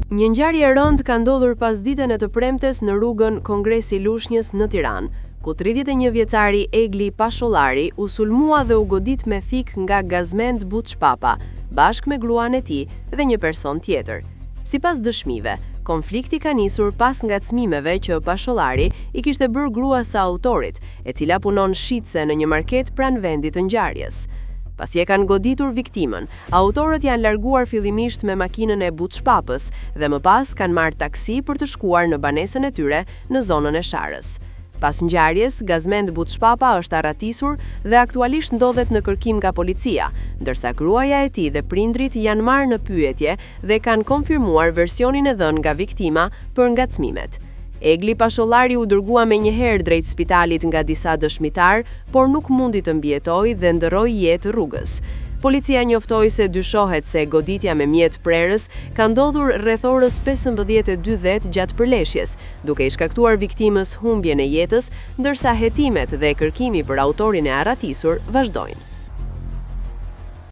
Një ngjarje e rëndë ka ndodhur pas ditën e të premtes në rrugën Kongresi Lushnjës në Tiranë, ku 31 vjeçari Egli Pashollari u sulmua dhe u godit me thik nga Gazmend Buçpapa, bashkë me gruan e tij dhe një person tjetër. Sipas dëshmive, konflikti ka nisur pas ngacmimeve që Pashollari i kishte bërë gruas së autorit, e cila punon shitse në një market pranë vendit të ngjarjes. Pasi e kanë goditur viktimën, autorët janë larguar fillimisht me makinën e Buçpapës dhe më pas kanë marrë taksi për të shkuar në banesën e tyre në zonën e Sharës. Pas ngjarjes, Gazmend Buçpapa është arratisur dhe aktualisht ndodhet në kërkim nga policia, ndërsa gruaja e tij dhe prindrit janë marrë në pyetje dhe kanë konfirmuar versionin e dhënë nga viktima për ngacmimet. Egli Pashollari u dërgua menjëherë drejt spitalit nga disa dëshmitar, por nuk mundi të mbijetojë dhe ndërroi jetë rrugës. Policia njoftoi se dyshohet se goditja me mjet prerës ka ndodhur rreth orës 15:20 gjatë përleshjes, duke i shkaktuar viktimës humbjen e jetës, ndërsa hetimet dhe kërkimi për autorin e arratisur vazhdojnë.